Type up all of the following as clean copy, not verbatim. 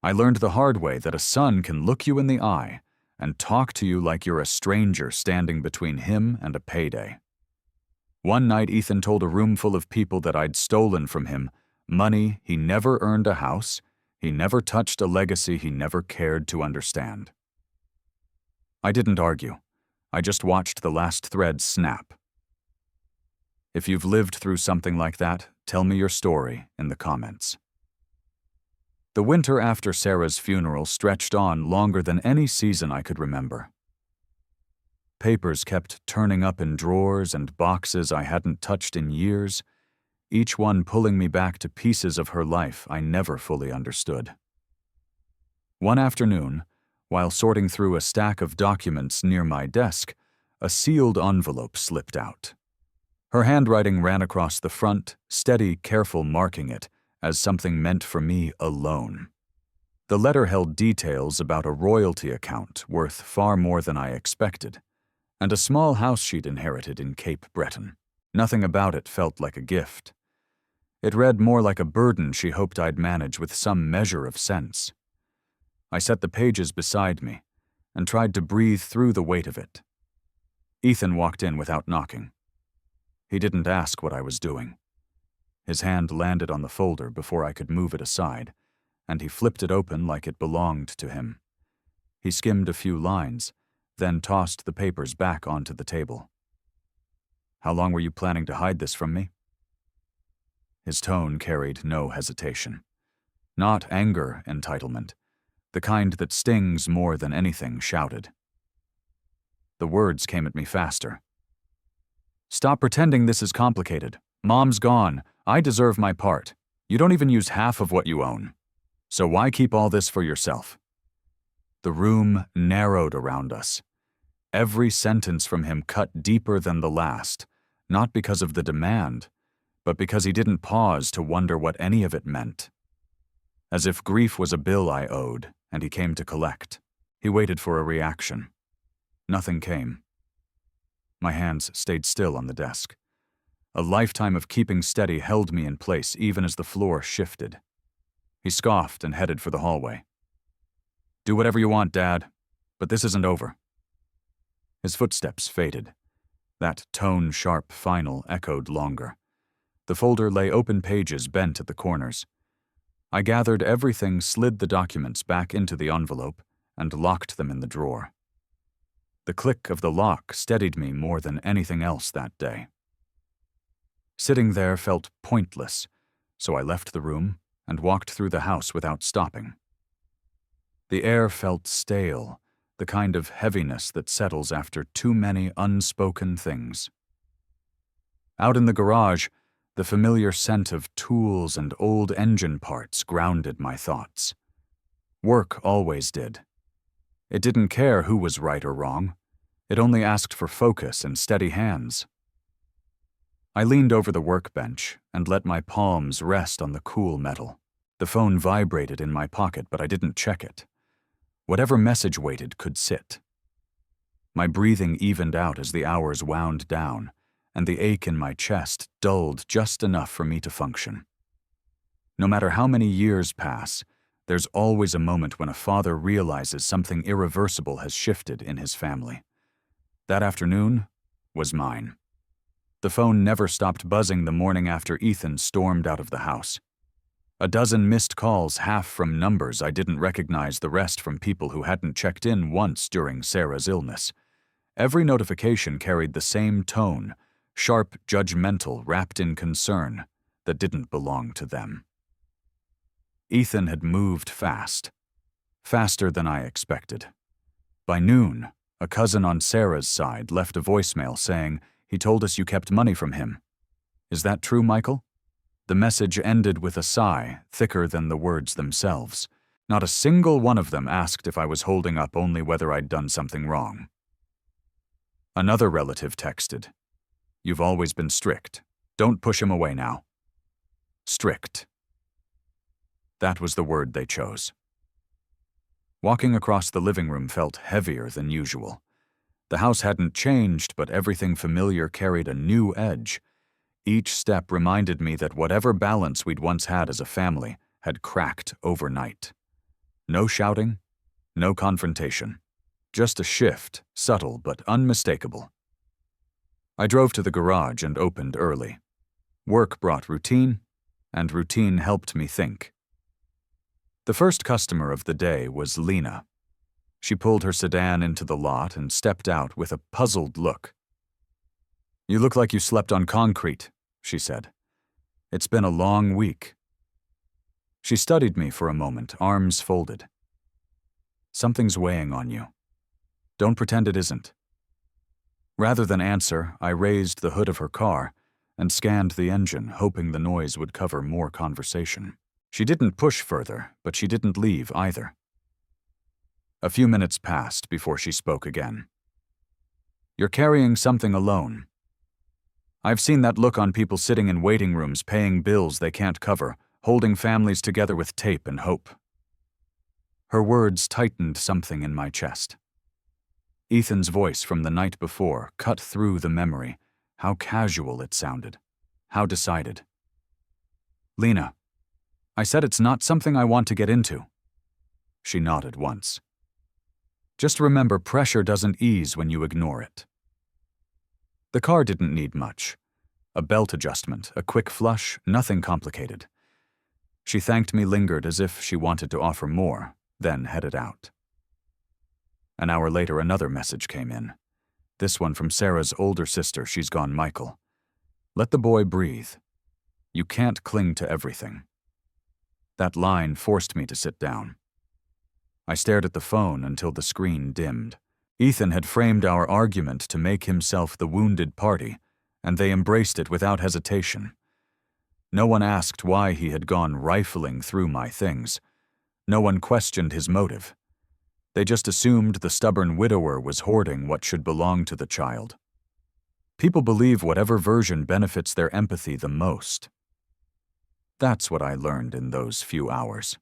I learned the hard way that a son can look you in the eye and talk to you like you're a stranger standing between him and a payday. One night, Ethan told a room full of people that I'd stolen from him money he never earned a house, he never touched a legacy he never cared to understand. I didn't argue. I just watched the last thread snap. If you've lived through something like that, tell me your story in the comments. The winter after Sarah's funeral stretched on longer than any season I could remember. Papers kept turning up in drawers and boxes I hadn't touched in years, each one pulling me back to pieces of her life I never fully understood. One afternoon, while sorting through a stack of documents near my desk, a sealed envelope slipped out. Her handwriting ran across the front, steady, careful marking it as something meant for me alone. The letter held details about a royalty account worth far more than I expected, and a small house she'd inherited in Cape Breton. Nothing about it felt like a gift. It read more like a burden she hoped I'd manage with some measure of sense. I set the pages beside me and tried to breathe through the weight of it. Ethan walked in without knocking. He didn't ask what I was doing. His hand landed on the folder before I could move it aside, and he flipped it open like it belonged to him. He skimmed a few lines, then tossed the papers back onto the table. "How long were you planning to hide this from me?" His tone carried no hesitation. Not anger entitlement, the kind that stings more than anything shouted. The words came at me faster. "Stop pretending this is complicated. Mom's gone. I deserve my part. You don't even use half of what you own. So why keep all this for yourself?" The room narrowed around us. Every sentence from him cut deeper than the last, not because of the demand, but because he didn't pause to wonder what any of it meant. As if grief was a bill I owed, and he came to collect. He waited for a reaction. Nothing came. My hands stayed still on the desk. A lifetime of keeping steady held me in place even as the floor shifted. He scoffed and headed for the hallway. "Do whatever you want, Dad, but this isn't over." His footsteps faded. That tone-sharp final echoed longer. The folder lay open, pages bent at the corners. I gathered everything, slid the documents back into the envelope, and locked them in the drawer. The click of the lock steadied me more than anything else that day. Sitting there felt pointless, so I left the room and walked through the house without stopping. The air felt stale, the kind of heaviness that settles after too many unspoken things. Out in the garage, the familiar scent of tools and old engine parts grounded my thoughts. Work always did. It didn't care who was right or wrong. It only asked for focus and steady hands. I leaned over the workbench and let my palms rest on the cool metal. The phone vibrated in my pocket, but I didn't check it. Whatever message waited could sit. My breathing evened out as the hours wound down, and the ache in my chest dulled just enough for me to function. No matter how many years pass, there's always a moment when a father realizes something irreversible has shifted in his family. That afternoon was mine. The phone never stopped buzzing the morning after Ethan stormed out of the house. A dozen missed calls, half from numbers I didn't recognize, the rest from people who hadn't checked in once during Sarah's illness. Every notification carried the same tone, sharp, judgmental, wrapped in concern that didn't belong to them. Ethan had moved fast. Faster than I expected. By noon, a cousin on Sarah's side left a voicemail saying, "He told us you kept money from him." Is that true, Michael? The message ended with a sigh, thicker than the words themselves. Not a single one of them asked if I was holding up, only whether I'd done something wrong. Another relative texted, "You've always been strict. Don't push him away now." Strict. That was the word they chose. Walking across the living room felt heavier than usual. The house hadn't changed, but everything familiar carried a new edge. Each step reminded me that whatever balance we'd once had as a family had cracked overnight. No shouting, no confrontation. Just a shift, subtle but unmistakable. I drove to the garage and opened early. Work brought routine, and routine helped me think. The first customer of the day was Lena. She pulled her sedan into the lot and stepped out with a puzzled look. "You look like you slept on concrete," she said. "It's been a long week." She studied me for a moment, arms folded. "Something's weighing on you. Don't pretend it isn't." Rather than answer, I raised the hood of her car and scanned the engine, hoping the noise would cover more conversation. She didn't push further, but she didn't leave either. A few minutes passed before she spoke again. "You're carrying something alone. I've seen that look on people sitting in waiting rooms paying bills they can't cover, holding families together with tape and hope." Her words tightened something in my chest. Ethan's voice from the night before cut through the memory. How casual it sounded. How decided. "Lena, I said it's not something I want to get into." She nodded once. "Just remember, pressure doesn't ease when you ignore it." The car didn't need much. A belt adjustment, a quick flush, nothing complicated. She thanked me, lingered as if she wanted to offer more, then headed out. An hour later, another message came in. This one from Sarah's older sister. She's gone, Michael. "Let the boy breathe. You can't cling to everything." That line forced me to sit down. I stared at the phone until the screen dimmed. Ethan had framed our argument to make himself the wounded party, and they embraced it without hesitation. No one asked why he had gone rifling through my things. No one questioned his motive. They just assumed the stubborn widower was hoarding what should belong to the child. People believe whatever version benefits their empathy the most. That's what I learned in those few hours.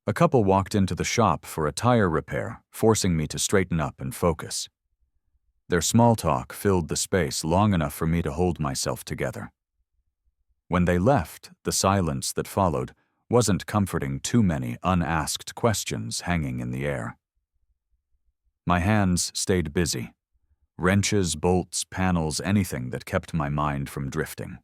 A couple walked into the shop for a tire repair, forcing me to straighten up and focus. Their small talk filled the space long enough for me to hold myself together. When they left, the silence that followed wasn't comforting. Too many unasked questions hanging in the air. My hands stayed busy. Wrenches, bolts, panels, anything that kept my mind from drifting.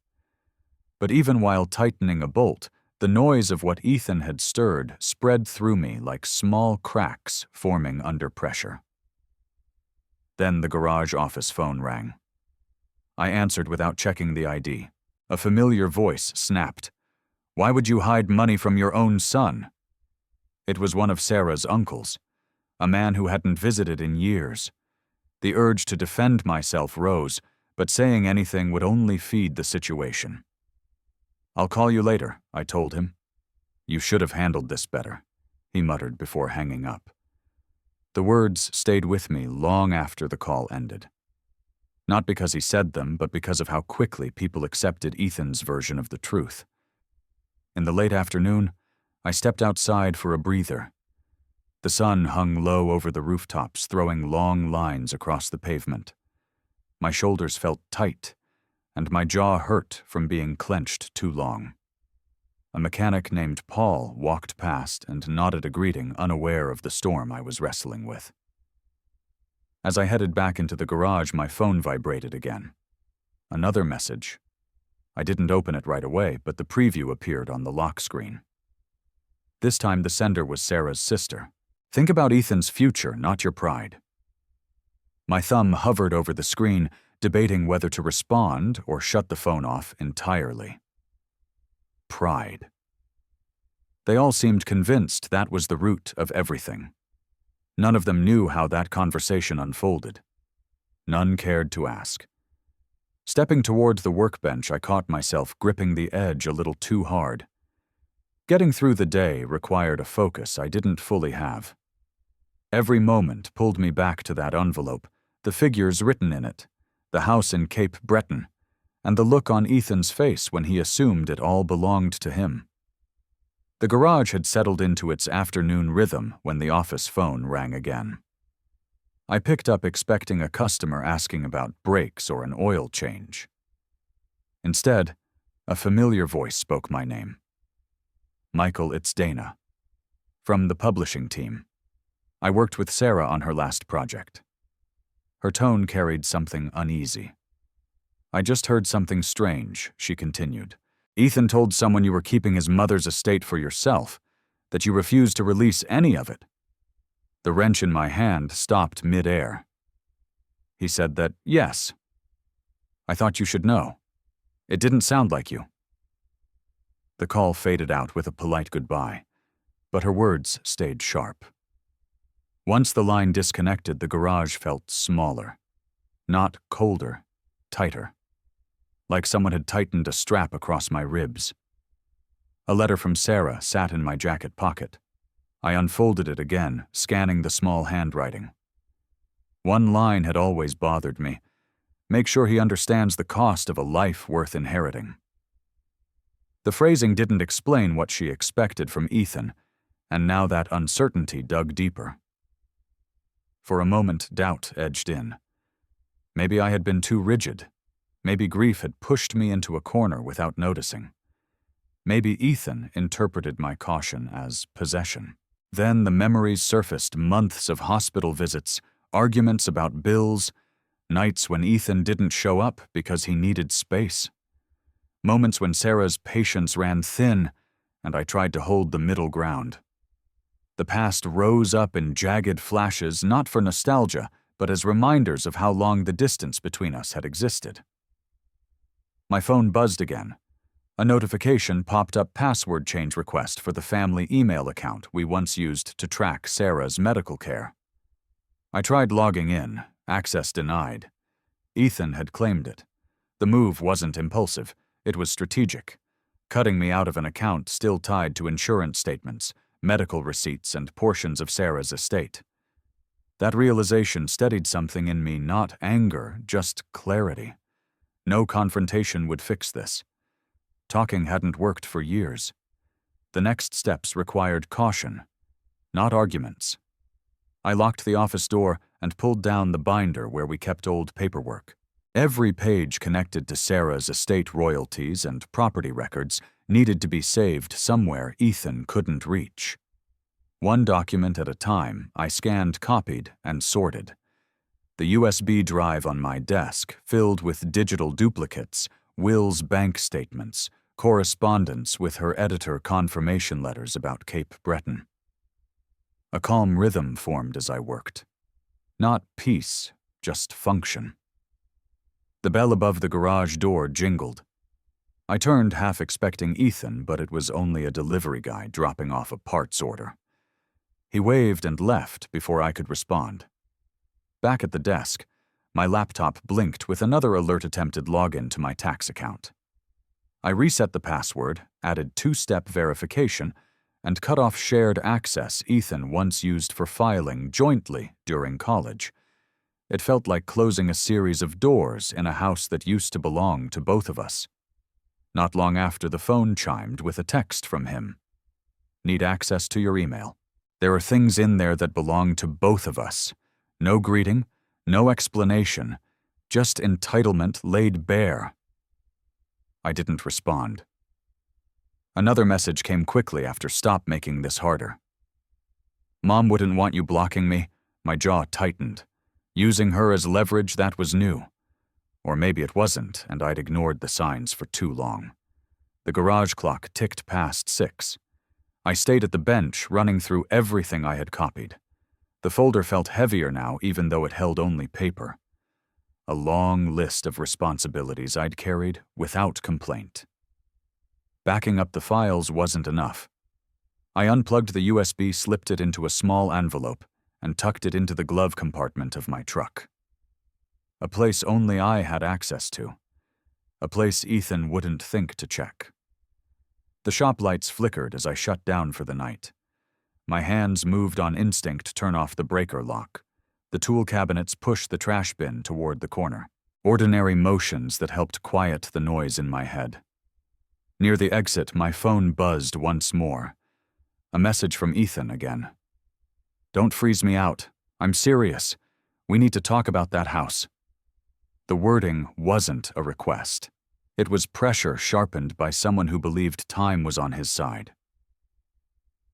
But even while tightening a bolt, the noise of what Ethan had stirred spread through me like small cracks forming under pressure. Then the garage office phone rang. I answered without checking the ID. A familiar voice snapped. "Why would you hide money from your own son?" It was one of Sarah's uncles, a man who hadn't visited in years. The urge to defend myself rose, but saying anything would only feed the situation. "I'll call you later," I told him. "You should have handled this better," he muttered before hanging up. The words stayed with me long after the call ended. Not because he said them, but because of how quickly people accepted Ethan's version of the truth. In the late afternoon, I stepped outside for a breather. The sun hung low over the rooftops, throwing long lines across the pavement. My shoulders felt tight, and my jaw hurt from being clenched too long. A mechanic named Paul walked past and nodded a greeting, unaware of the storm I was wrestling with. As I headed back into the garage, my phone vibrated again. Another message. I didn't open it right away, but the preview appeared on the lock screen. This time the sender was Sarah's sister. "Think about Ethan's future, not your pride." My thumb hovered over the screen, debating whether to respond or shut the phone off entirely. Pride. They all seemed convinced that was the root of everything. None of them knew how that conversation unfolded. None cared to ask. Stepping toward the workbench, I caught myself gripping the edge a little too hard. Getting through the day required a focus I didn't fully have. Every moment pulled me back to that envelope, the figures written in it, the house in Cape Breton, and the look on Ethan's face when he assumed it all belonged to him. The garage had settled into its afternoon rhythm when the office phone rang again. I picked up expecting a customer asking about brakes or an oil change. Instead, a familiar voice spoke my name. "Michael, it's Dana." From the publishing team. I worked with Sarah on her last project. Her tone carried something uneasy. I just heard something strange, she continued. Ethan told someone you were keeping his mother's estate for yourself, that you refused to release any of it. The wrench in my hand stopped mid-air. He said that, yes. I thought you should know. It didn't sound like you. The call faded out with a polite goodbye, but her words stayed sharp. Once the line disconnected, the garage felt smaller. Not colder, tighter. Like someone had tightened a strap across my ribs. A letter from Sarah sat in my jacket pocket. I unfolded it again, scanning the small handwriting. One line had always bothered me. Make sure he understands the cost of a life worth inheriting. The phrasing didn't explain what she expected from Ethan, and now that uncertainty dug deeper. For a moment, doubt edged in. Maybe I had been too rigid. Maybe grief had pushed me into a corner without noticing. Maybe Ethan interpreted my caution as possession. Then the memories surfaced: months of hospital visits, arguments about bills, nights when Ethan didn't show up because he needed space. Moments when Sarah's patience ran thin, and I tried to hold the middle ground. The past rose up in jagged flashes, not for nostalgia, but as reminders of how long the distance between us had existed. My phone buzzed again. A notification popped up: password change request for the family email account we once used to track Sarah's medical care. I tried logging in, access denied. Ethan had claimed it. The move wasn't impulsive, it was strategic, cutting me out of an account still tied to insurance statements, medical receipts, and portions of Sarah's estate. That realization steadied something in me, not anger, just clarity. No confrontation would fix this. Talking hadn't worked for years. The next steps required caution, not arguments. I locked the office door and pulled down the binder where we kept old paperwork. Every page connected to Sarah's estate royalties and property records needed to be saved somewhere Ethan couldn't reach. One document at a time, I scanned, copied, and sorted. The USB drive on my desk, filled with digital duplicates, Will's bank statements, correspondence with her editor, confirmation letters about Cape Breton. A calm rhythm formed as I worked. Not peace, just function. The bell above the garage door jingled. I turned, half expecting Ethan, but it was only a delivery guy dropping off a parts order. He waved and left before I could respond. Back at the desk, my laptop blinked with another alert: attempted login to my tax account. I reset the password, added two-step verification, and cut off shared access Ethan once used for filing jointly during college. It felt like closing a series of doors in a house that used to belong to both of us. Not long after, the phone chimed with a text from him. Need access to your email. There are things in there that belong to both of us. No greeting, no explanation, just entitlement laid bare. I didn't respond. Another message came quickly after: stop making this harder. Mom wouldn't want you blocking me. My jaw tightened. Using her as leverage, that was new. Or maybe it wasn't, and I'd ignored the signs for too long. The garage clock ticked past 6. I stayed at the bench, running through everything I had copied. The folder felt heavier now, even though it held only paper. A long list of responsibilities I'd carried without complaint. Backing up the files wasn't enough. I unplugged the USB, slipped it into a small envelope, and tucked it into the glove compartment of my truck. A place only I had access to. A place Ethan wouldn't think to check. The shop lights flickered as I shut down for the night. My hands moved on instinct to turn off the breaker lock. The tool cabinets pushed the trash bin toward the corner. Ordinary motions that helped quiet the noise in my head. Near the exit, my phone buzzed once more. A message from Ethan again. Don't freeze me out. I'm serious. We need to talk about that house. The wording wasn't a request. It was pressure sharpened by someone who believed time was on his side.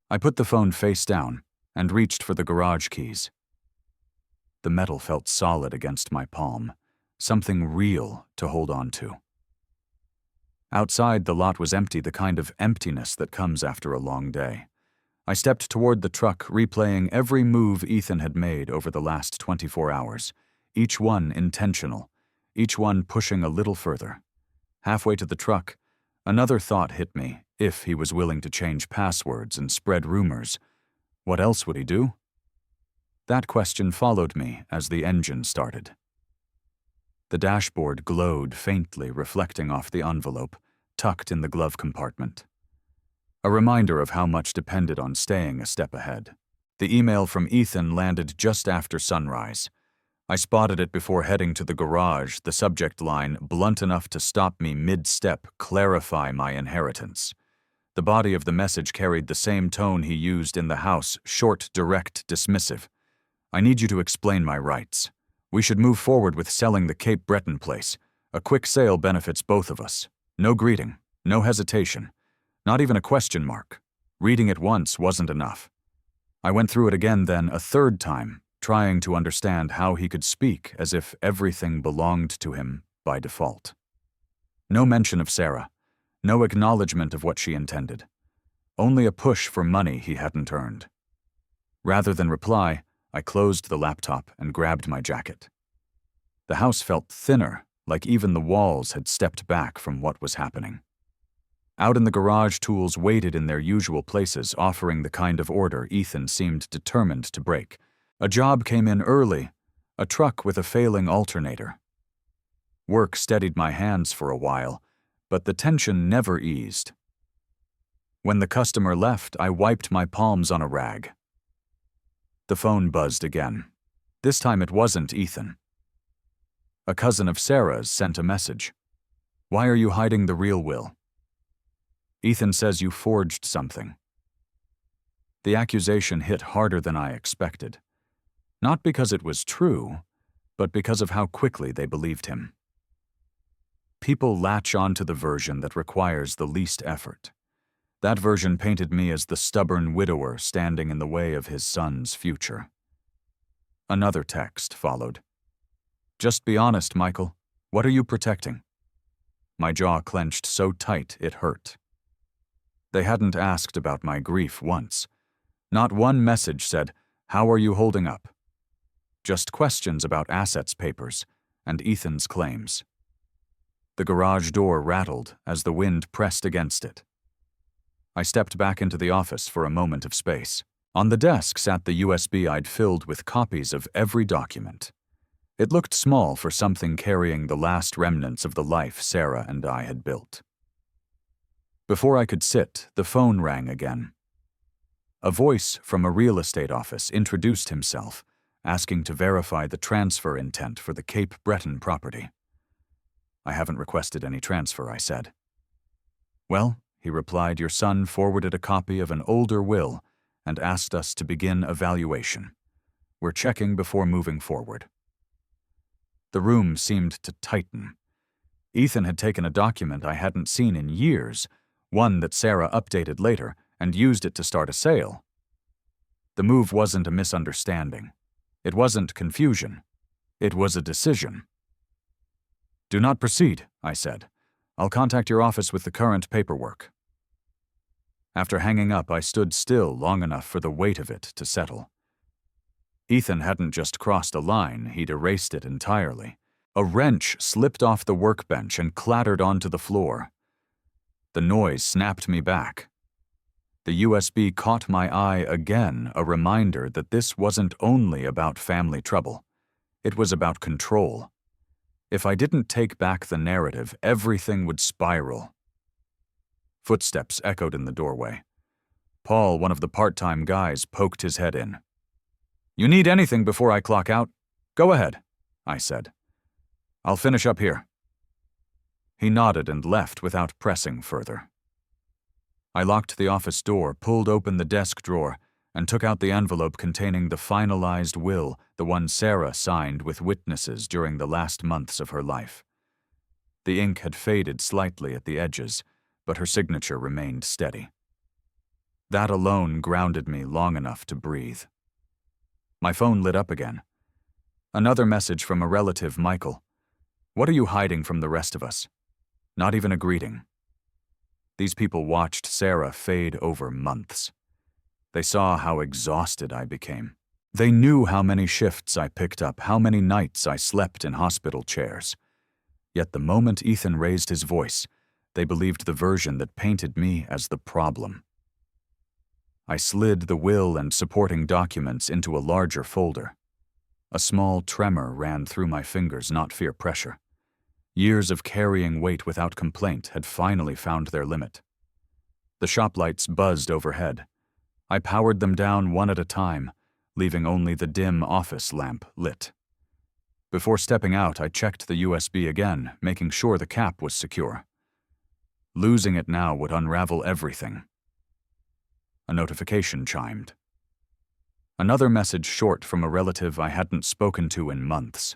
I put the phone face down and reached for the garage keys. The metal felt solid against my palm, something real to hold on to. Outside, the lot was empty, the kind of emptiness that comes after a long day. I stepped toward the truck, replaying every move Ethan had made over the last 24 hours, each one intentional, each one pushing a little further. Halfway to the truck, another thought hit me. If he was willing to change passwords and spread rumors, what else would he do? That question followed me as the engine started. The dashboard glowed faintly, reflecting off the envelope, tucked in the glove compartment. A reminder of how much depended on staying a step ahead. The email from Ethan landed just after sunrise. I spotted it before heading to the garage, the subject line, blunt enough to stop me mid-step, clarify my inheritance. The body of the message carried the same tone he used in the house, short, direct, dismissive. I need you to explain my rights. We should move forward with selling the Cape Breton place. A quick sale benefits both of us. No greeting, no hesitation, not even a question mark. Reading it once wasn't enough. I went through it again then, a third time, trying to understand how he could speak as if everything belonged to him by default. No mention of Sarah. No acknowledgement of what she intended. Only a push for money he hadn't earned. Rather than reply, I closed the laptop and grabbed my jacket. The house felt thinner, like even the walls had stepped back from what was happening. Out in the garage, tools waited in their usual places, offering the kind of order Ethan seemed determined to break. A job came in early, a truck with a failing alternator. Work steadied my hands for a while, but the tension never eased. When the customer left, I wiped my palms on a rag. The phone buzzed again. This time it wasn't Ethan. A cousin of Sarah's sent a message. "Why are you hiding the real will? Ethan says you forged something." The accusation hit harder than I expected. Not because it was true, but because of how quickly they believed him. People latch onto the version that requires the least effort. That version painted me as the stubborn widower standing in the way of his son's future. Another text followed. "Just be honest, Michael. What are you protecting?" My jaw clenched so tight it hurt. They hadn't asked about my grief once. Not one message said, "How are you holding up?" Just questions about assets papers and Ethan's claims. The garage door rattled as the wind pressed against it. I stepped back into the office for a moment of space. On the desk sat the USB I'd filled with copies of every document. It looked small for something carrying the last remnants of the life Sarah and I had built. Before I could sit, the phone rang again. A voice from a real estate office introduced himself, asking to verify the transfer intent for the Cape Breton property. "I haven't requested any transfer," I said. "Well," he replied, "your son forwarded a copy of an older will and asked us to begin evaluation. We're checking before moving forward." The room seemed to tighten. Ethan had taken a document I hadn't seen in years, one that Sarah updated later, and used it to start a sale. The move wasn't a misunderstanding. It wasn't confusion. It was a decision. "Do not proceed," I said. "I'll contact your office with the current paperwork." After hanging up, I stood still long enough for the weight of it to settle. Ethan hadn't just crossed a line, he'd erased it entirely. A wrench slipped off the workbench and clattered onto the floor. The noise snapped me back. The USB caught my eye again, a reminder that this wasn't only about family trouble. It was about control. If I didn't take back the narrative, everything would spiral. Footsteps echoed in the doorway. Paul, one of the part-time guys, poked his head in. "You need anything before I clock out? Go ahead," I said. "I'll finish up here." He nodded and left without pressing further. I locked the office door, pulled open the desk drawer, and took out the envelope containing the finalized will, the one Sarah signed with witnesses during the last months of her life. The ink had faded slightly at the edges, but her signature remained steady. That alone grounded me long enough to breathe. My phone lit up again. Another message from a relative, Michael. "What are you hiding from the rest of us?" Not even a greeting. These people watched Sarah fade over months. They saw how exhausted I became. They knew how many shifts I picked up, how many nights I slept in hospital chairs. Yet the moment Ethan raised his voice, they believed the version that painted me as the problem. I slid the will and supporting documents into a larger folder. A small tremor ran through my fingers, not fear pressure. Years of carrying weight without complaint had finally found their limit. The shop lights buzzed overhead. I powered them down one at a time, leaving only the dim office lamp lit. Before stepping out, I checked the USB again, making sure the cap was secure. Losing it now would unravel everything. A notification chimed. Another message short from a relative I hadn't spoken to in months.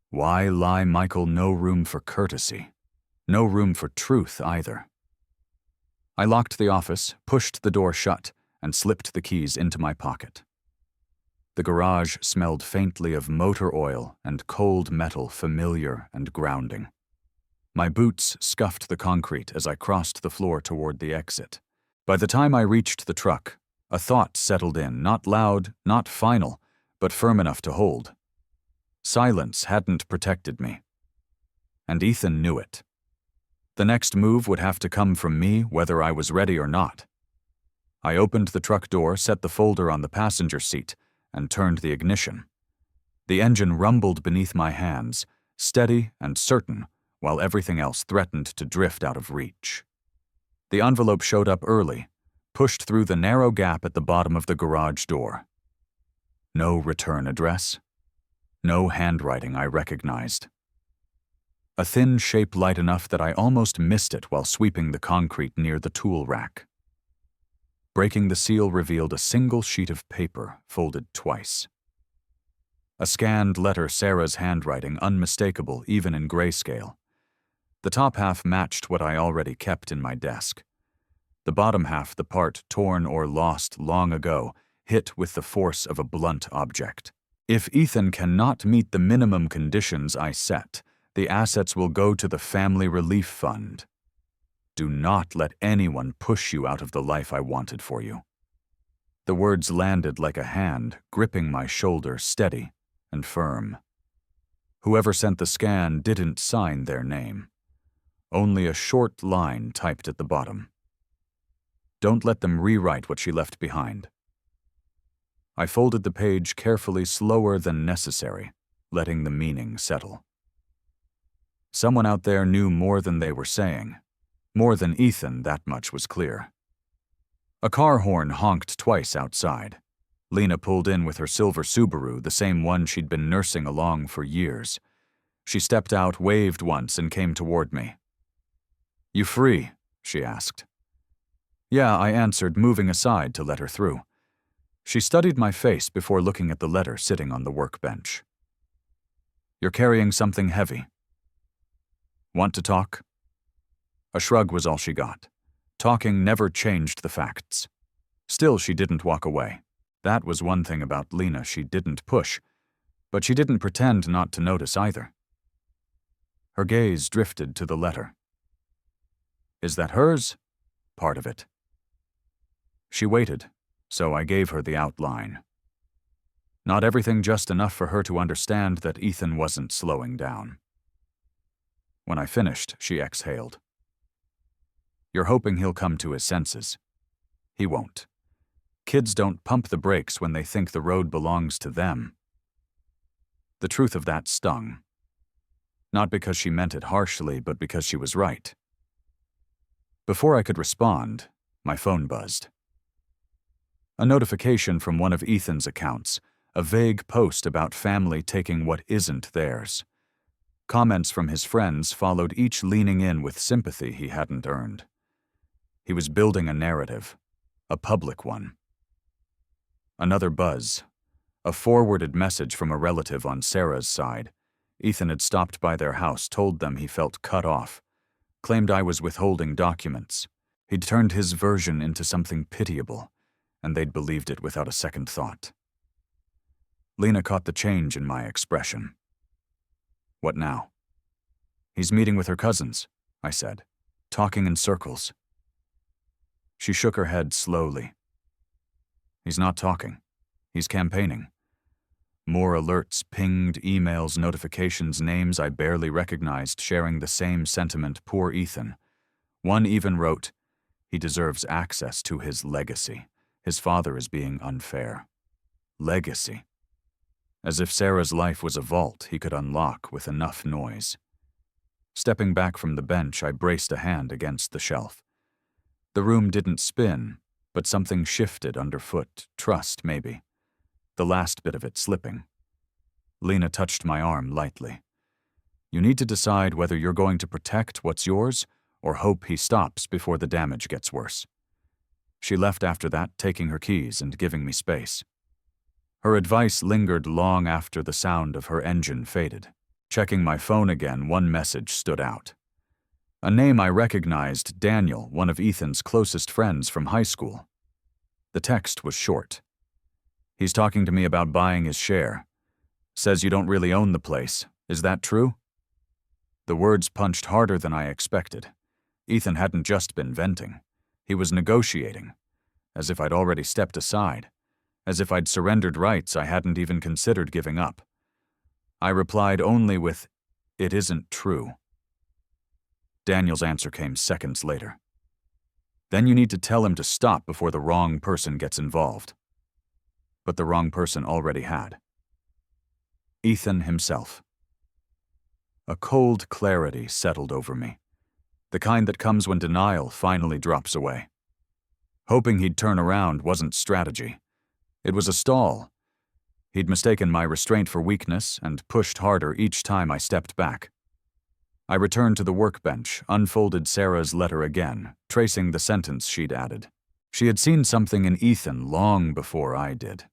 Why lie, Michael? No room for courtesy. No room for truth either. I locked the office, pushed the door shut, and slipped the keys into my pocket. The garage smelled faintly of motor oil and cold metal, familiar and grounding. My boots scuffed the concrete as I crossed the floor toward the exit. By the time I reached the truck, a thought settled in, not loud, not final, but firm enough to hold. Silence hadn't protected me. And Ethan knew it. The next move would have to come from me, whether I was ready or not. I opened the truck door, set the folder on the passenger seat, and turned the ignition. The engine rumbled beneath my hands, steady and certain, while everything else threatened to drift out of reach. The envelope showed up early, pushed through the narrow gap at the bottom of the garage door. No return address. No handwriting I recognized. A thin shape light enough that I almost missed it while sweeping the concrete near the tool rack. Breaking the seal revealed a single sheet of paper, folded twice. A scanned letter, Sarah's handwriting, unmistakable even in grayscale. The top half matched what I already kept in my desk. The bottom half, the part torn or lost long ago, hit with the force of a blunt object. If Ethan cannot meet the minimum conditions I set, the assets will go to the Family Relief Fund. Do not let anyone push you out of the life I wanted for you. The words landed like a hand, gripping my shoulder, steady and firm. Whoever sent the scan didn't sign their name. Only a short line typed at the bottom. Don't let them rewrite what she left behind. I folded the page carefully, slower than necessary, letting the meaning settle. Someone out there knew more than they were saying. More than Ethan, that much was clear. A car horn honked twice outside. Lena pulled in with her silver Subaru, the same one she'd been nursing along for years. She stepped out, waved once, and came toward me. "You free?" she asked. "Yeah," I answered, moving aside to let her through. She studied my face before looking at the letter sitting on the workbench. "You're carrying something heavy. Want to talk?" A shrug was all she got. Talking never changed the facts. Still, she didn't walk away. That was one thing about Lena, she didn't push, but she didn't pretend not to notice either. Her gaze drifted to the letter. "Is that hers?" "Part of it." She waited, so I gave her the outline. Not everything, just enough for her to understand that Ethan wasn't slowing down. When I finished, she exhaled. "You're hoping he'll come to his senses. He won't. Kids don't pump the brakes when they think the road belongs to them." The truth of that stung. Not because she meant it harshly, but because she was right. Before I could respond, my phone buzzed. A notification from one of Ethan's accounts, a vague post about family taking what isn't theirs. Comments from his friends followed, each leaning in with sympathy he hadn't earned. He was building a narrative, a public one. Another buzz, a forwarded message from a relative on Sarah's side. Ethan had stopped by their house, told them he felt cut off, claimed I was withholding documents. He'd turned his version into something pitiable, and they'd believed it without a second thought. Lena caught the change in my expression. What now? He's meeting with her cousins, I said, talking in circles. She shook her head slowly. He's not talking. He's campaigning. More alerts, pinged, emails, notifications, names I barely recognized sharing the same sentiment. Poor Ethan. One even wrote, he deserves access to his legacy. His father is being unfair. Legacy. As if Sarah's life was a vault he could unlock with enough noise. Stepping back from the bench, I braced a hand against the shelf. The room didn't spin, but something shifted underfoot, trust maybe. The last bit of it slipping. Lena touched my arm lightly. You need to decide whether you're going to protect what's yours or hope he stops before the damage gets worse. She left after that, taking her keys and giving me space. Her advice lingered long after the sound of her engine faded. Checking my phone again, one message stood out. A name I recognized, Daniel, one of Ethan's closest friends from high school. The text was short. He's talking to me about buying his share. Says you don't really own the place. Is that true? The words punched harder than I expected. Ethan hadn't just been venting. He was negotiating. As if I'd already stepped aside. As if I'd surrendered rights I hadn't even considered giving up. I replied only with, "It isn't true." Daniel's answer came seconds later. Then you need to tell him to stop before the wrong person gets involved. But the wrong person already had. Ethan himself. A cold clarity settled over me, the kind that comes when denial finally drops away. Hoping he'd turn around wasn't strategy. It was a stall. He'd mistaken my restraint for weakness and pushed harder each time I stepped back. I returned to the workbench, unfolded Sarah's letter again, tracing the sentence she'd added. She had seen something in Ethan long before I did.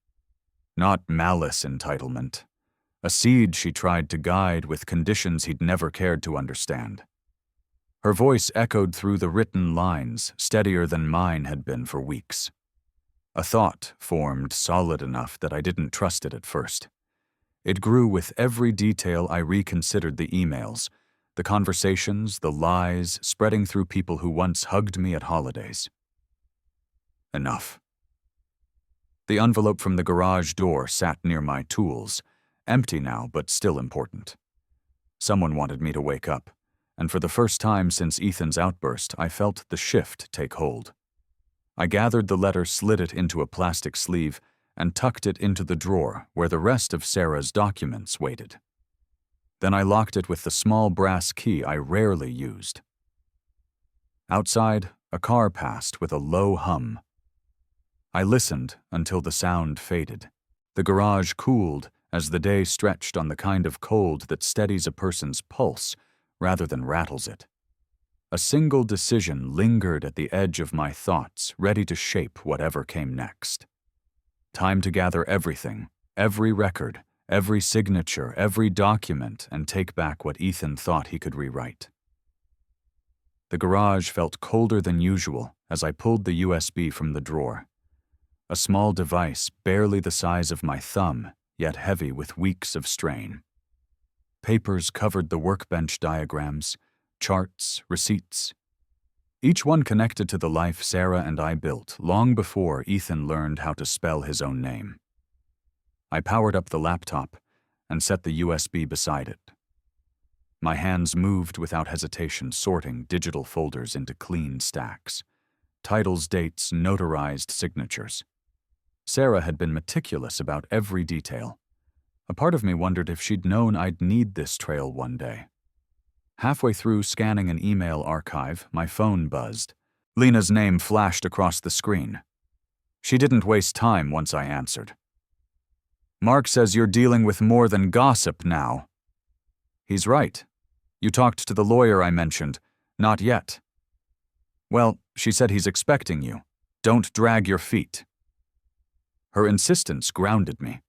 Not malice entitlement. A seed she tried to guide with conditions he'd never cared to understand. Her voice echoed through the written lines, steadier than mine had been for weeks. A thought formed solid enough that I didn't trust it at first. It grew with every detail I reconsidered the emails, the conversations, the lies, spreading through people who once hugged me at holidays. Enough. The envelope from the garage door sat near my tools, empty now but still important. Someone wanted me to wake up, and for the first time since Ethan's outburst, I felt the shift take hold. I gathered the letter, slid it into a plastic sleeve, and tucked it into the drawer where the rest of Sarah's documents waited. Then I locked it with the small brass key I rarely used. Outside, a car passed with a low hum. I listened until the sound faded. The garage cooled as the day stretched on the kind of cold that steadies a person's pulse rather than rattles it. A single decision lingered at the edge of my thoughts, ready to shape whatever came next. Time to gather everything, every record, every signature, every document, and take back what Ethan thought he could rewrite. The garage felt colder than usual as I pulled the USB from the drawer. A small device, barely the size of my thumb, yet heavy with weeks of strain. Papers covered the workbench, diagrams, charts, receipts. Each one connected to the life Sarah and I built long before Ethan learned how to spell his own name. I powered up the laptop and set the USB beside it. My hands moved without hesitation, sorting digital folders into clean stacks. Titles, dates, notarized signatures. Sarah had been meticulous about every detail. A part of me wondered if she'd known I'd need this trail one day. Halfway through scanning an email archive, my phone buzzed. Lena's name flashed across the screen. She didn't waste time once I answered. "Mark says you're dealing with more than gossip now." "He's right. You talked to the lawyer I mentioned." "Not yet." "Well, she said he's expecting you. Don't drag your feet." Her insistence grounded me.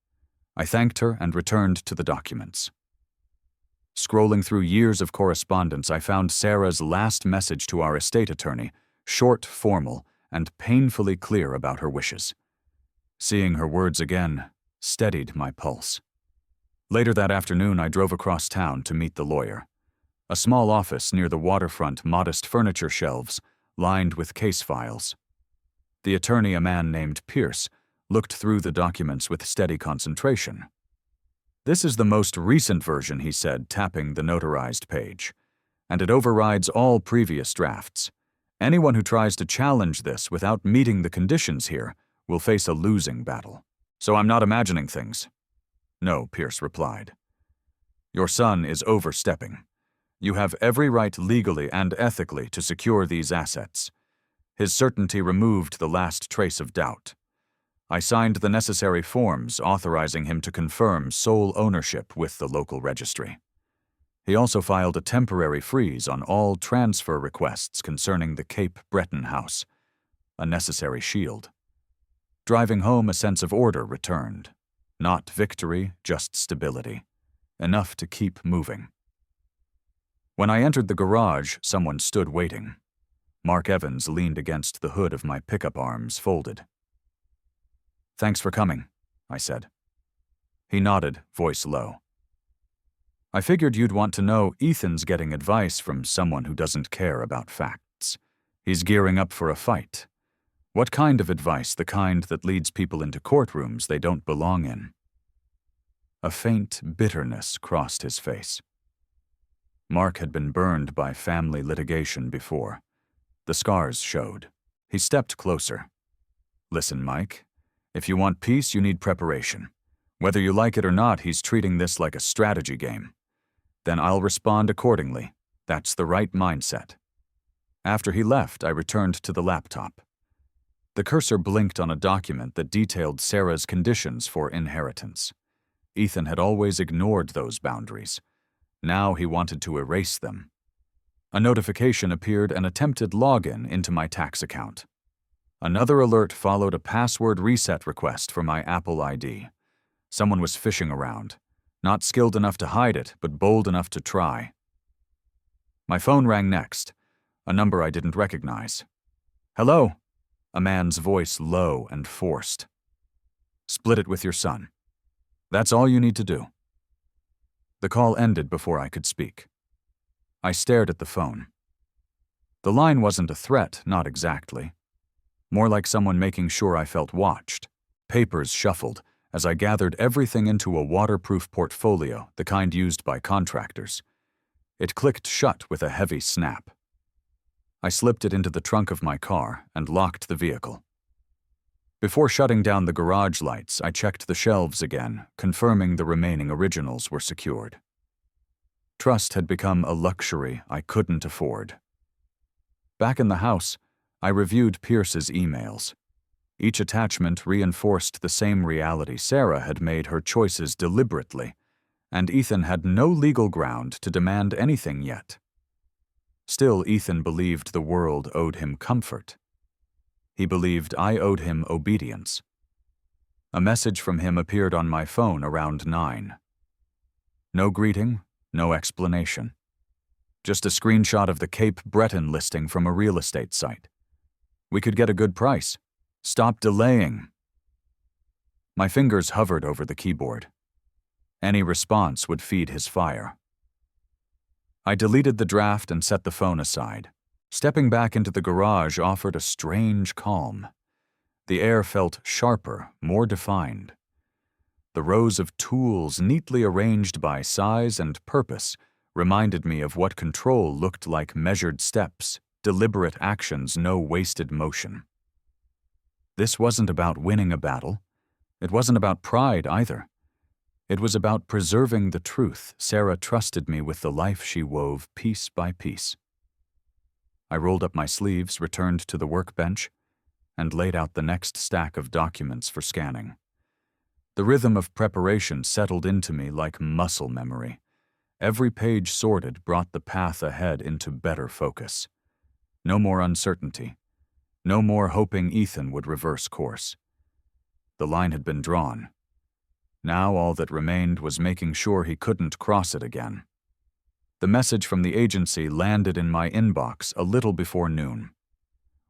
I thanked her and returned to the documents. Scrolling through years of correspondence, I found Sarah's last message to our estate attorney, short, formal, and painfully clear about her wishes. Seeing her words again steadied my pulse. Later that afternoon, I drove across town to meet the lawyer. A small office near the waterfront, modest furniture shelves lined with case files. The attorney, a man named Pierce, looked through the documents with steady concentration. "This is the most recent version," he said, tapping the notarized page, "and it overrides all previous drafts. Anyone who tries to challenge this without meeting the conditions here will face a losing battle. So I'm not imagining things." "No," Pierce replied. "Your son is overstepping. You have every right legally and ethically to secure these assets." His certainty removed the last trace of doubt. I signed the necessary forms authorizing him to confirm sole ownership with the local registry. He also filed a temporary freeze on all transfer requests concerning the Cape Breton house, a necessary shield. Driving home, a sense of order returned. Not victory, just stability. Enough to keep moving. When I entered the garage, someone stood waiting. Mark Evans leaned against the hood of my pickup, arms folded. "Thanks for coming," I said. He nodded, voice low. "I figured you'd want to know Ethan's getting advice from someone who doesn't care about facts. He's gearing up for a fight. What kind of advice? The kind that leads people into courtrooms they don't belong in." A faint bitterness crossed his face. Mark had been burned by family litigation before. The scars showed. He stepped closer. "Listen, Mike, if you want peace, you need preparation. Whether you like it or not, he's treating this like a strategy game. Then I'll respond accordingly. That's the right mindset." After he left, I returned to the laptop. The cursor blinked on a document that detailed Sarah's conditions for inheritance. Ethan had always ignored those boundaries. Now he wanted to erase them. A notification appeared and attempted login into my tax account. Another alert followed, a password reset request for my Apple ID. Someone was fishing around. Not skilled enough to hide it, but bold enough to try. My phone rang next, a number I didn't recognize. "Hello," a man's voice low and forced. "Split it with your son. That's all you need to do." The call ended before I could speak. I stared at the phone. The line wasn't a threat, not exactly. More like someone making sure I felt watched. Papers shuffled as I gathered everything into a waterproof portfolio, the kind used by contractors. It clicked shut with a heavy snap. I slipped it into the trunk of my car and locked the vehicle. Before shutting down the garage lights, I checked the shelves again, confirming the remaining originals were secured. Trust had become a luxury I couldn't afford. Back in the house, I reviewed Pierce's emails. Each attachment reinforced the same reality. Sarah had made her choices deliberately, and Ethan had no legal ground to demand anything yet. Still, Ethan believed the world owed him comfort. He believed I owed him obedience. A message from him appeared on my phone around 9. No greeting, no explanation. Just a screenshot of the Cape Breton listing from a real estate site. "We could get a good price. Stop delaying." My fingers hovered over the keyboard. Any response would feed his fire. I deleted the draft and set the phone aside. Stepping back into the garage offered a strange calm. The air felt sharper, more defined. The rows of tools, neatly arranged by size and purpose, reminded me of what control looked like: measured steps, deliberate actions, no wasted motion. This wasn't about winning a battle. It wasn't about pride either. It was about preserving the truth. Sarah trusted me with the life she wove piece by piece. I rolled up my sleeves, returned to the workbench, and laid out the next stack of documents for scanning. The rhythm of preparation settled into me like muscle memory. Every page sorted brought the path ahead into better focus. No more uncertainty. No more hoping Ethan would reverse course. The line had been drawn. Now all that remained was making sure he couldn't cross it again. The message from the agency landed in my inbox a little before noon.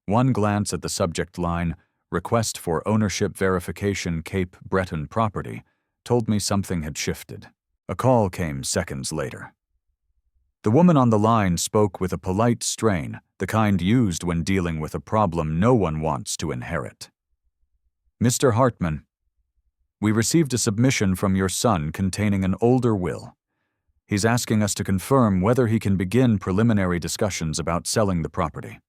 One glance at the subject line, "Request for Ownership Verification Cape Breton Property," told me something had shifted. A call came seconds later. The woman on the line spoke with a polite strain, the kind used when dealing with a problem no one wants to inherit. "Mr. Hartman, we received a submission from your son containing an older will. He's asking us to confirm whether he can begin preliminary discussions about selling the property."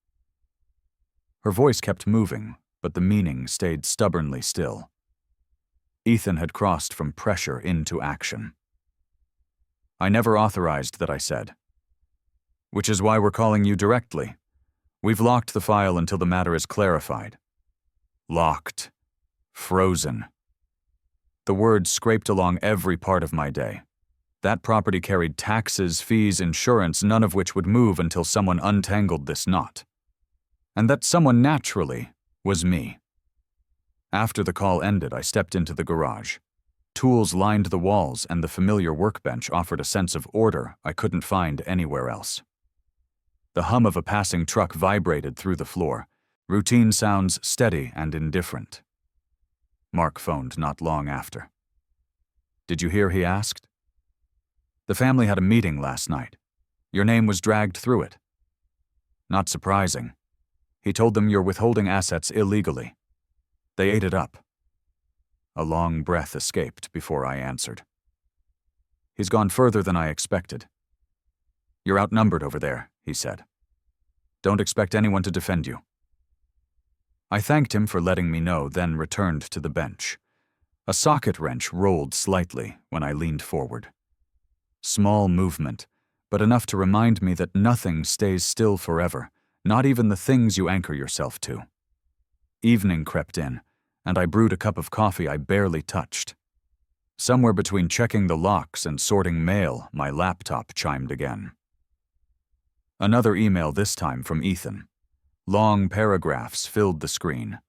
Her voice kept moving, but the meaning stayed stubbornly still. Ethan had crossed from pressure into action. "I never authorized that," I said. "Which is why we're calling you directly. We've locked the file until the matter is clarified." Locked. Frozen. The words scraped along every part of my day. That property carried taxes, fees, insurance, none of which would move until someone untangled this knot. And that someone naturally was me. After the call ended, I stepped into the garage. Tools lined the walls, and the familiar workbench offered a sense of order I couldn't find anywhere else. The hum of a passing truck vibrated through the floor, routine sounds steady and indifferent. Mark phoned not long after. "Did you hear?" he asked. "The family had a meeting last night. Your name was dragged through it." "Not surprising. He told them you're withholding assets illegally. They ate it up." A long breath escaped before I answered. "He's gone further than I expected." "You're outnumbered over there," he said. "Don't expect anyone to defend you." I thanked him for letting me know, then returned to the bench. A socket wrench rolled slightly when I leaned forward. Small movement, but enough to remind me that nothing stays still forever, not even the things you anchor yourself to. Evening crept in, and I brewed a cup of coffee I barely touched. Somewhere between checking the locks and sorting mail, my laptop chimed again. Another email, this time from Ethan. Long paragraphs filled the screen,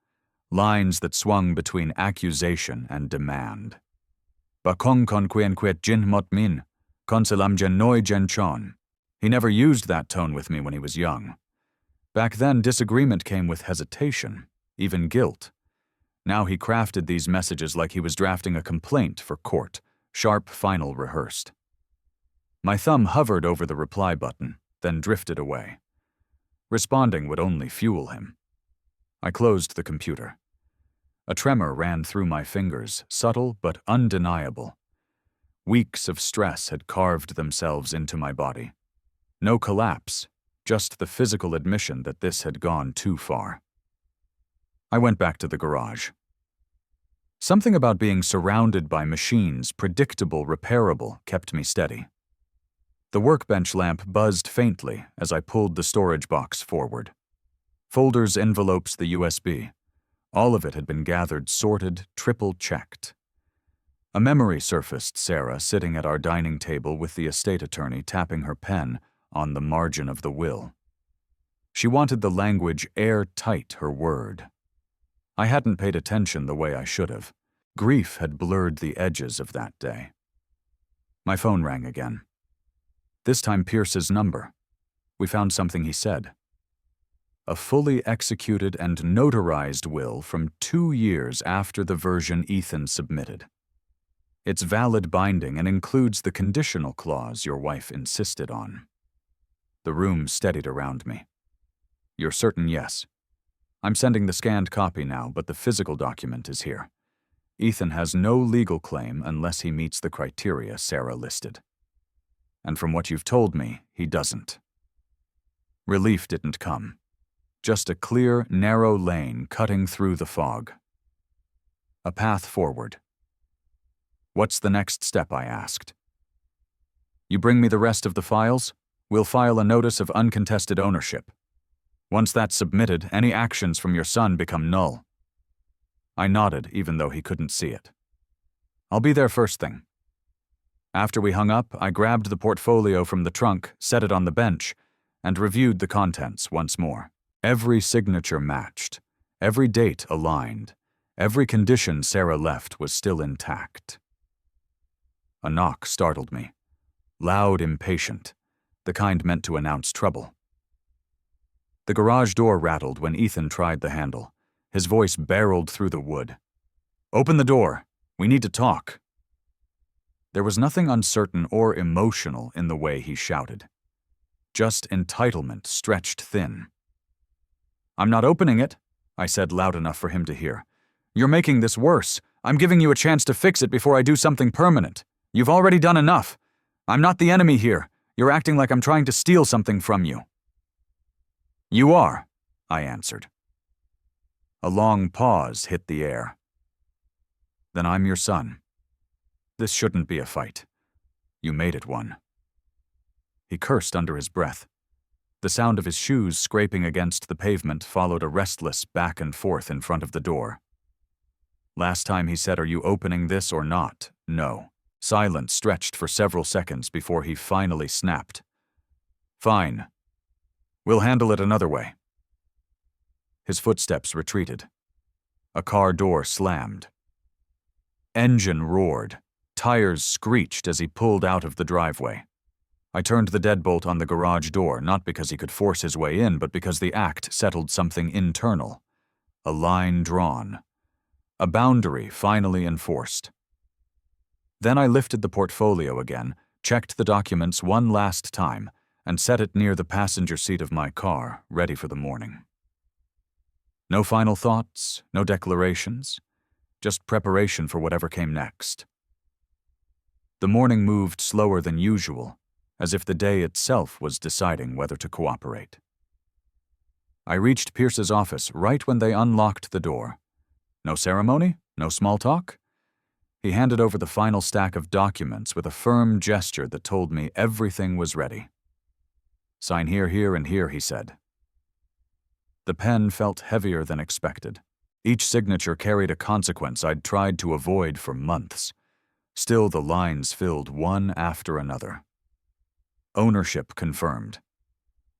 lines that swung between accusation and demand. "Bakong kon quien quet jin mot min, konselam jen noi jen chon." He never used that tone with me when he was young. Back then, disagreement came with hesitation, even guilt. Now he crafted these messages like he was drafting a complaint for court, sharp final rehearsed. My thumb hovered over the reply button, then drifted away. Responding would only fuel him. I closed the computer. A tremor ran through my fingers, subtle but undeniable. Weeks of stress had carved themselves into my body. No collapse, just the physical admission that this had gone too far. I went back to the garage. Something about being surrounded by machines, predictable, repairable, kept me steady. The workbench lamp buzzed faintly as I pulled the storage box forward. Folders, envelopes, the USB. All of it had been gathered, sorted, triple-checked. A memory surfaced Sarah sitting at our dining table with the estate attorney tapping her pen on the margin of the will. She wanted the language airtight, her word. I hadn't paid attention the way I should have. Grief had blurred the edges of that day. My phone rang again. This time Pierce's number. We found something he said. A fully executed and notarized will from 2 years after the version Ethan submitted. It's valid binding and includes the conditional clause your wife insisted on. The room steadied around me. You're certain? Yes. I'm sending the scanned copy now, but the physical document is here. Ethan has no legal claim unless he meets the criteria Sarah listed. And from what you've told me, he doesn't. Relief didn't come. Just a clear, narrow lane cutting through the fog. A path forward. What's the next step? I asked. You bring me the rest of the files? We'll file a notice of uncontested ownership. Once that's submitted, any actions from your son become null. I nodded, even though he couldn't see it. I'll be there first thing. After we hung up, I grabbed the portfolio from the trunk, set it on the bench, and reviewed the contents once more. Every signature matched, every date aligned, every condition Sarah left was still intact. A knock startled me. Loud, impatient, the kind meant to announce trouble. The garage door rattled when Ethan tried the handle. His voice barreled through the wood. "Open the door. We need to talk." There was nothing uncertain or emotional in the way he shouted. Just entitlement stretched thin. "I'm not opening it," I said loud enough for him to hear. "You're making this worse. I'm giving you a chance to fix it before I do something permanent. You've already done enough. I'm not the enemy here. You're acting like I'm trying to steal something from you." "You are," I answered. A long pause hit the air. "Then I'm your son. This shouldn't be a fight. You made it one." He cursed under his breath. The sound of his shoes scraping against the pavement followed a restless back and forth in front of the door. Last time he said, "Are you opening this or not?" No. Silence stretched for several seconds before he finally snapped. "Fine. We'll handle it another way." His footsteps retreated. A car door slammed. Engine roared. Tires screeched as he pulled out of the driveway. I turned the deadbolt on the garage door, not because he could force his way in, but because the act settled something internal. A line drawn. A boundary finally enforced. Then I lifted the portfolio again, checked the documents one last time, and set it near the passenger seat of my car, ready for the morning. No final thoughts, no declarations, just preparation for whatever came next. The morning moved slower than usual, as if the day itself was deciding whether to cooperate. I reached Pierce's office right when they unlocked the door. No ceremony, no small talk. He handed over the final stack of documents with a firm gesture that told me everything was ready. "Sign here, here, and here," he said. The pen felt heavier than expected. Each signature carried a consequence I'd tried to avoid for months. Still, the lines filled one after another. Ownership confirmed.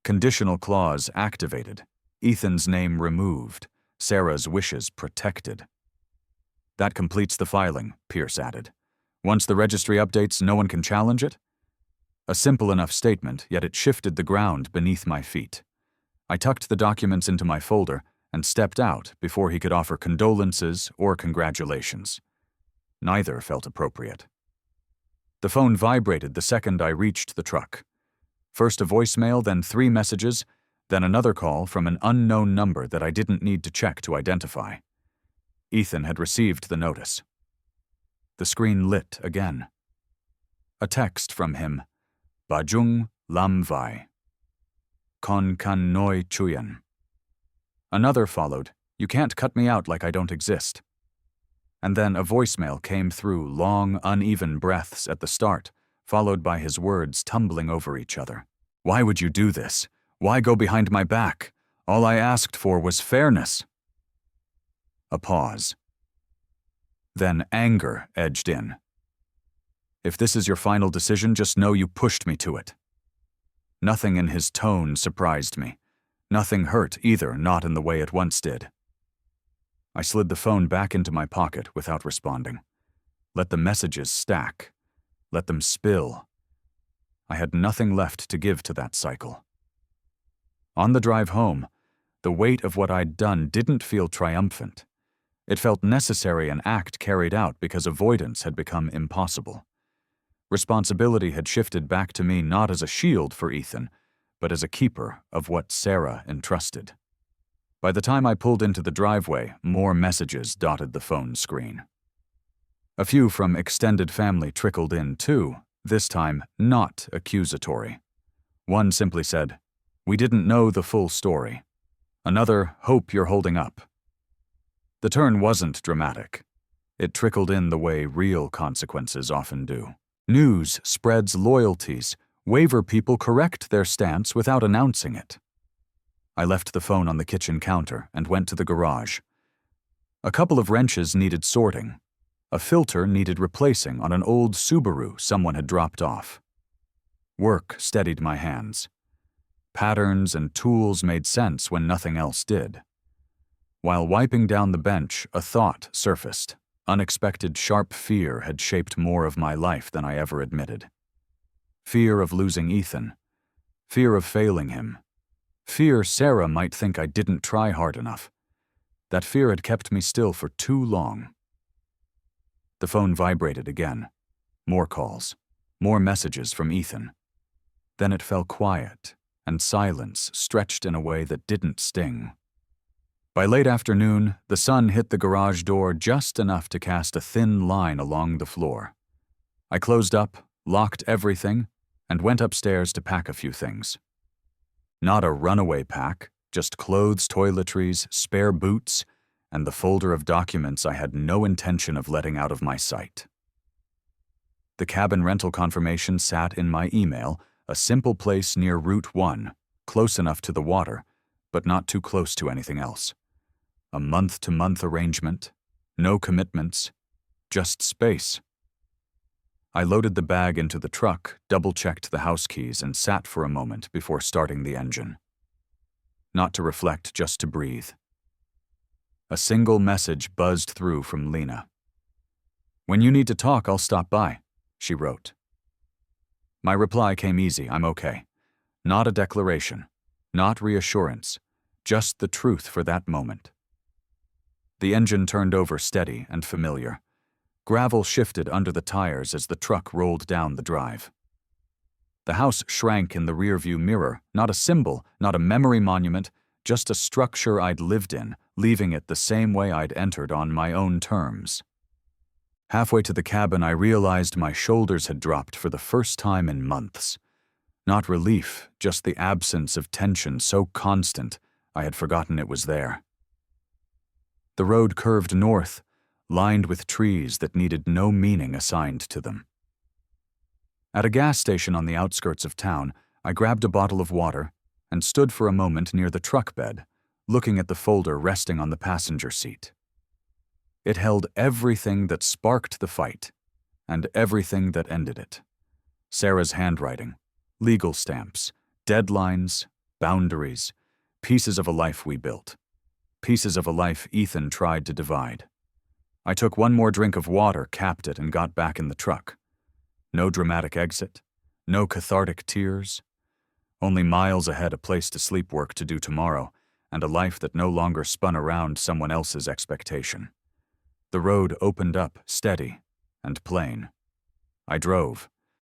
Conditional clause activated. Ethan's name removed. Sarah's wishes protected. "That completes the filing," Pierce added. "Once the registry updates, no one can challenge it?" A simple enough statement, yet it shifted the ground beneath my feet. I tucked the documents into my folder and stepped out before he could offer condolences or congratulations. Neither felt appropriate. The phone vibrated the second I reached the truck. First a voicemail, then 3 messages, then another call from an unknown number that I didn't need to check to identify. Ethan had received the notice. The screen lit again. A text from him. "Bajung lam vai. Kon kan noi chuyen." Another followed. "You can't cut me out like I don't exist." And then a voicemail came through, long, uneven breaths at the start, followed by his words tumbling over each other. "Why would you do this? Why go behind my back? All I asked for was fairness." A pause. Then anger edged in. "If this is your final decision, just know you pushed me to it." Nothing in his tone surprised me. Nothing hurt either, not in the way it once did. I slid the phone back into my pocket without responding. Let the messages stack. Let them spill. I had nothing left to give to that cycle. On the drive home, the weight of what I'd done didn't feel triumphant. It felt necessary, an act carried out because avoidance had become impossible. Responsibility had shifted back to me not as a shield for Ethan, but as a keeper of what Sarah entrusted. By the time I pulled into the driveway, more messages dotted the phone screen. A few from extended family trickled in too, this time not accusatory. One simply said, "We didn't know the full story." Another, "Hope you're holding up." The turn wasn't dramatic. It trickled in the way real consequences often do. News spreads loyalties. Waiver people correct their stance without announcing it. I left the phone on the kitchen counter and went to the garage. A couple of wrenches needed sorting. A filter needed replacing on an old Subaru someone had dropped off. Work steadied my hands. Patterns and tools made sense when nothing else did. While wiping down the bench, a thought surfaced. Unexpected sharp fear had shaped more of my life than I ever admitted. Fear of losing Ethan. Fear of failing him. Fear Sarah might think I didn't try hard enough. That fear had kept me still for too long. The phone vibrated again. More calls. More messages from Ethan. Then it fell quiet, and silence stretched in a way that didn't sting. By late afternoon, the sun hit the garage door just enough to cast a thin line along the floor. I closed up, locked everything, and went upstairs to pack a few things. Not a runaway pack, just clothes, toiletries, spare boots, and the folder of documents I had no intention of letting out of my sight. The cabin rental confirmation sat in my email, a simple place near Route 1, close enough to the water, but not too close to anything else. A month-to-month arrangement, no commitments, just space. I loaded the bag into the truck, double-checked the house keys, and sat for a moment before starting the engine. Not to reflect, just to breathe. A single message buzzed through from Lena. "When you need to talk, I'll stop by," she wrote. My reply came easy, "I'm okay." Not a declaration, not reassurance, just the truth for that moment. The engine turned over steady and familiar. Gravel shifted under the tires as the truck rolled down the drive. The house shrank in the rearview mirror, not a symbol, not a memory monument, just a structure I'd lived in, leaving it the same way I'd entered on my own terms. Halfway to the cabin, I realized my shoulders had dropped for the first time in months. Not relief, just the absence of tension so constant I had forgotten it was there. The road curved north, lined with trees that needed no meaning assigned to them. At a gas station on the outskirts of town, I grabbed a bottle of water and stood for a moment near the truck bed, looking at the folder resting on the passenger seat. It held everything that sparked the fight, and everything that ended it. Sarah's handwriting, legal stamps, deadlines, boundaries, pieces of a life we built, pieces of a life Ethan tried to divide. I took one more drink of water, capped it, and got back in the truck. No dramatic exit, no cathartic tears, only miles ahead a place to sleep, work to do tomorrow, and a life that no longer spun around someone else's expectation. The road opened up, steady and plain. I drove,